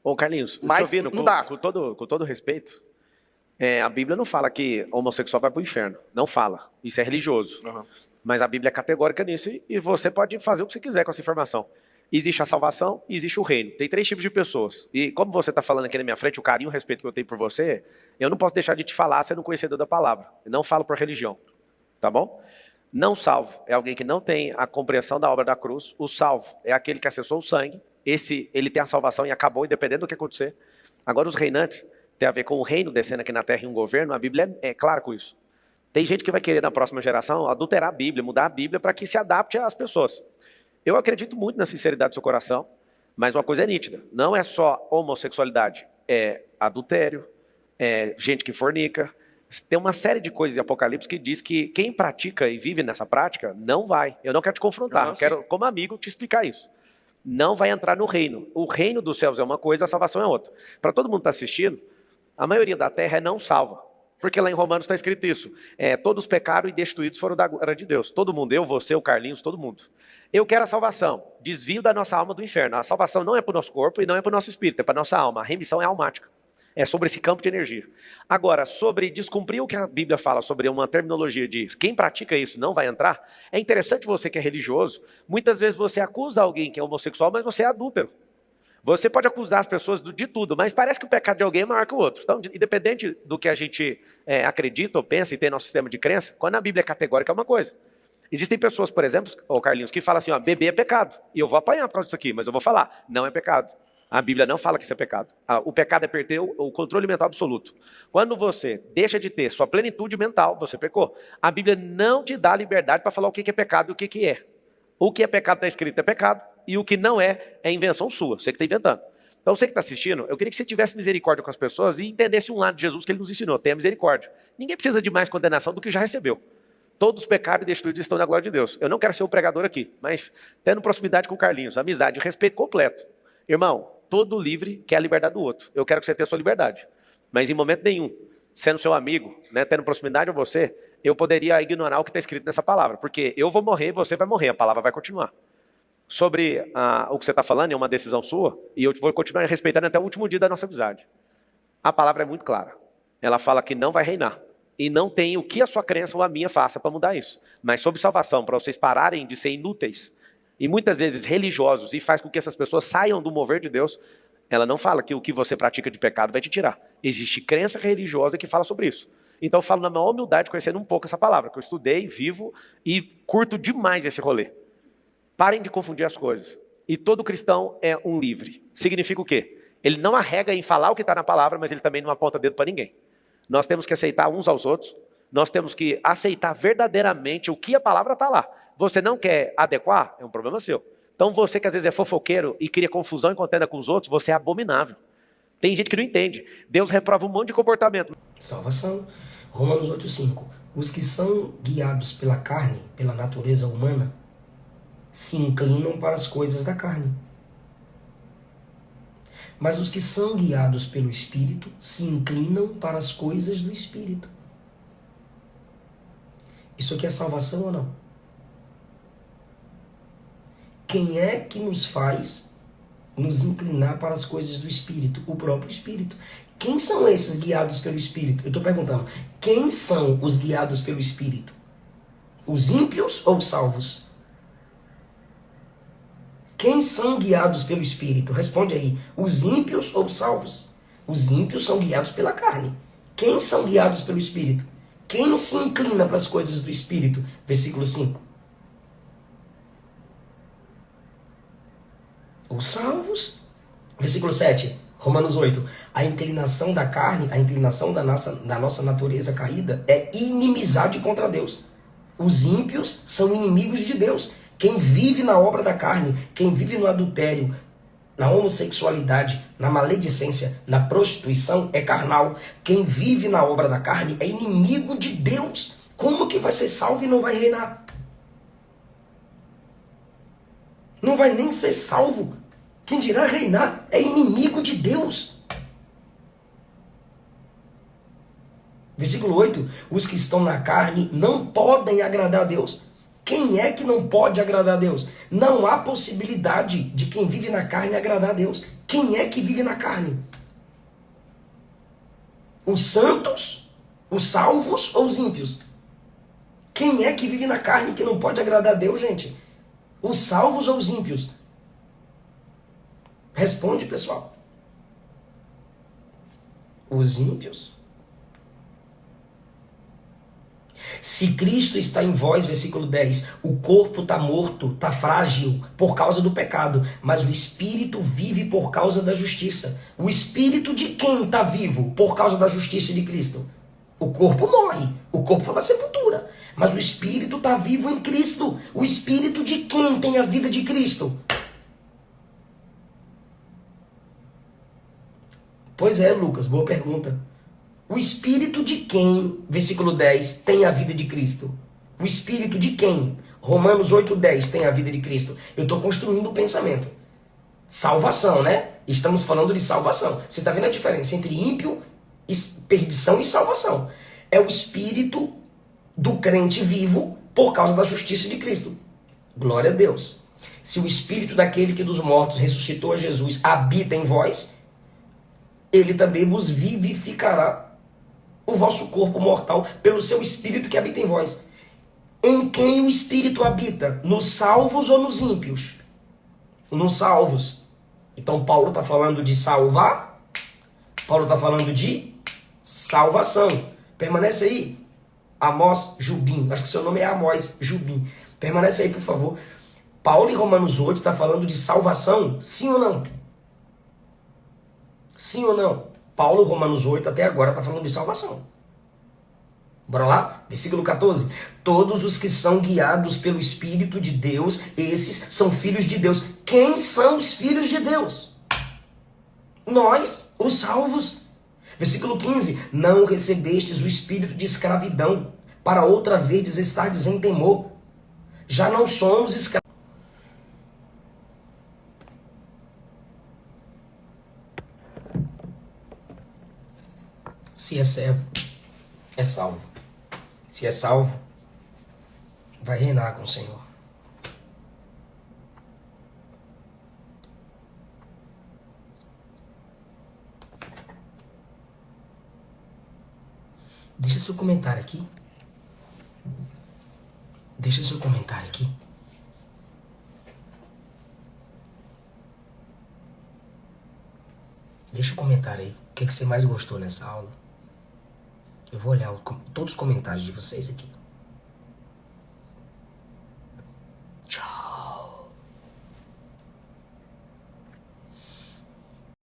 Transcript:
Ô, Carlinhos, Mas te ouvindo, não dá. com todo respeito, a Bíblia não fala que homossexual vai para o inferno. Não fala. Isso é religioso. Uhum. Mas a Bíblia é categórica nisso e você pode fazer o que você quiser com essa informação. Existe a salvação e existe o reino. Tem 3 tipos de pessoas. E como você está falando aqui na minha frente, o carinho e o respeito que eu tenho por você, eu não posso deixar de te falar sendo conhecedor da palavra. Eu não falo por religião. Tá bom? Não salvo é alguém que não tem a compreensão da obra da cruz. O salvo é aquele que acessou o sangue. Ele tem a salvação e acabou, independente do que acontecer. Agora, os reinantes tem a ver com o reino descendo aqui na terra e um governo. A Bíblia é clara com isso. Tem gente que vai querer, na próxima geração, adulterar a Bíblia, mudar a Bíblia para que se adapte às pessoas. Eu acredito muito na sinceridade do seu coração, mas uma coisa é nítida. Não é só homossexualidade, é adultério, é gente que fornica. Tem uma série de coisas em Apocalipse que diz que quem pratica e vive nessa prática não vai. Eu não quero te confrontar, eu quero, como amigo, te explicar isso. Não vai entrar no reino. O reino dos céus é uma coisa, a salvação é outra. Para todo mundo que está assistindo, a maioria da terra é não salva. Porque lá em Romanos está escrito isso. Todos pecaram e destruídos foram da glória de Deus. Todo mundo, eu, você, o Carlinhos, todo mundo. Eu quero a salvação. Desvio da nossa alma do inferno. A salvação não é para o nosso corpo e não é para o nosso espírito, é para a nossa alma. A remissão é almática. É sobre esse campo de energia. Agora, sobre descumprir o que a Bíblia fala, sobre uma terminologia de quem pratica isso não vai entrar, é interessante você que é religioso, muitas vezes você acusa alguém que é homossexual, mas você é adúltero. Você pode acusar as pessoas de tudo, mas parece que o pecado de alguém é maior que o outro. Então, independente do que a gente acredita ou pensa e tem nosso sistema de crença, quando a Bíblia é categórica é uma coisa. Existem pessoas, por exemplo, Carlinhos, que falam assim, ó, beber é pecado. E eu vou apanhar por causa disso aqui, mas eu vou falar, não é pecado. A Bíblia não fala que isso é pecado. O pecado é perder o controle mental absoluto. Quando você deixa de ter sua plenitude mental, você pecou. A Bíblia não te dá liberdade para falar o que é pecado e o que é. O que é pecado está escrito é pecado, e o que não é invenção sua, você que está inventando. Então você que está assistindo, eu queria que você tivesse misericórdia com as pessoas e entendesse um lado de Jesus que ele nos ensinou, tenha misericórdia. Ninguém precisa de mais condenação do que já recebeu. Todos os pecados e destruídos estão na glória de Deus. Eu não quero ser o pregador aqui, mas tendo proximidade com o Carlinhos, amizade, respeito completo. Irmão, todo livre quer a liberdade do outro. Eu quero que você tenha a sua liberdade. Mas em momento nenhum, sendo seu amigo, tendo proximidade a você, eu poderia ignorar o que está escrito nessa palavra. Porque eu vou morrer, você vai morrer, a palavra vai continuar. Sobre o que você está falando, é uma decisão sua, e eu vou continuar respeitando até o último dia da nossa amizade. A palavra é muito clara. Ela fala que não vai reinar. E não tem o que a sua crença ou a minha faça para mudar isso. Mas sobre salvação, para vocês pararem de ser inúteis, e muitas vezes religiosos, e faz com que essas pessoas saiam do mover de Deus, ela não fala que o que você pratica de pecado vai te tirar. Existe crença religiosa que fala sobre isso. Então eu falo na maior humildade, conhecendo um pouco essa palavra, que eu estudei, vivo e curto demais esse rolê. Parem de confundir as coisas. E todo cristão é um livre. Significa o quê? Ele não arrega em falar o que está na palavra, mas ele também não aponta dedo para ninguém. Nós temos que aceitar uns aos outros, nós temos que aceitar verdadeiramente o que a palavra está lá. Você não quer adequar? É um problema seu. Então você que às vezes é fofoqueiro e cria confusão e contenda com os outros, você é abominável. Tem gente que não entende. Deus reprova um monte de comportamento. Salvação. Romanos 8,5. Os que são guiados pela carne, pela natureza humana, se inclinam para as coisas da carne. Mas os que são guiados pelo Espírito se inclinam para as coisas do Espírito. Isso aqui é salvação ou não? Quem é que nos faz nos inclinar para as coisas do Espírito? O próprio Espírito. Quem são esses guiados pelo Espírito? Eu estou perguntando, quem são os guiados pelo Espírito? Os ímpios ou os salvos? Quem são guiados pelo Espírito? Responde aí. Os ímpios ou os salvos? Os ímpios são guiados pela carne. Quem são guiados pelo Espírito? Quem se inclina para as coisas do Espírito? Versículo 5. Os salvos. Versículo 7. Romanos 8. A inclinação da carne, a inclinação da nossa natureza caída é inimizade contra Deus. Os ímpios são inimigos de Deus. Quem vive na obra da carne, quem vive no adultério, na homossexualidade, na maledicência, na prostituição é carnal. Quem vive na obra da carne é inimigo de Deus. Como que vai ser salvo e não vai reinar? Não vai nem ser salvo. Quem dirá reinar é inimigo de Deus. Versículo 8. Os que estão na carne não podem agradar a Deus. Quem é que não pode agradar a Deus? Não há possibilidade de quem vive na carne agradar a Deus. Quem é que vive na carne? Os santos, os salvos ou os ímpios? Quem é que vive na carne que não pode agradar a Deus, gente? Os salvos ou os ímpios? Responde, pessoal. Os ímpios. Se Cristo está em vós, versículo 10, o corpo está morto, está frágil por causa do pecado, mas o espírito vive por causa da justiça. O espírito de quem está vivo por causa da justiça de Cristo? O corpo morre, o corpo foi para a sepultura, mas o espírito está vivo em Cristo. O espírito de quem tem a vida de Cristo? Pois é, Lucas, boa pergunta. O espírito de quem, versículo 10, tem a vida de Cristo? O espírito de quem? Romanos 8:10 tem a vida de Cristo. Eu estou construindo o pensamento. Salvação, né? Estamos falando de salvação. Você está vendo a diferença entre ímpio, perdição e salvação? É o espírito do crente vivo por causa da justiça de Cristo. Glória a Deus. Se o espírito daquele que dos mortos ressuscitou a Jesus habita em vós, ele também vos vivificará o vosso corpo mortal pelo seu espírito que habita em vós. Em quem o espírito habita? Nos salvos ou nos ímpios? Nos salvos. Então Paulo está falando de salvar. Paulo está falando de salvação. Permanece aí. Amós Jubim. Acho que seu nome é Amós Jubim. Permanece aí, por favor. Paulo em Romanos 8 está falando de salvação? Sim ou não? Sim ou não? Paulo, Romanos 8, até agora está falando de salvação. Bora lá? Versículo 14. Todos os que são guiados pelo Espírito de Deus, esses são filhos de Deus. Quem são os filhos de Deus? Nós, os salvos. Versículo 15. Não recebestes o espírito de escravidão, para outra vez estardes em temor. Já não somos escravos. Se é servo, é salvo. Se é salvo, vai reinar com o Senhor. Deixa seu comentário aqui. Deixa seu comentário aqui. Deixa o comentário aí. O que você mais gostou nessa aula? Eu vou olhar todos os comentários de vocês aqui.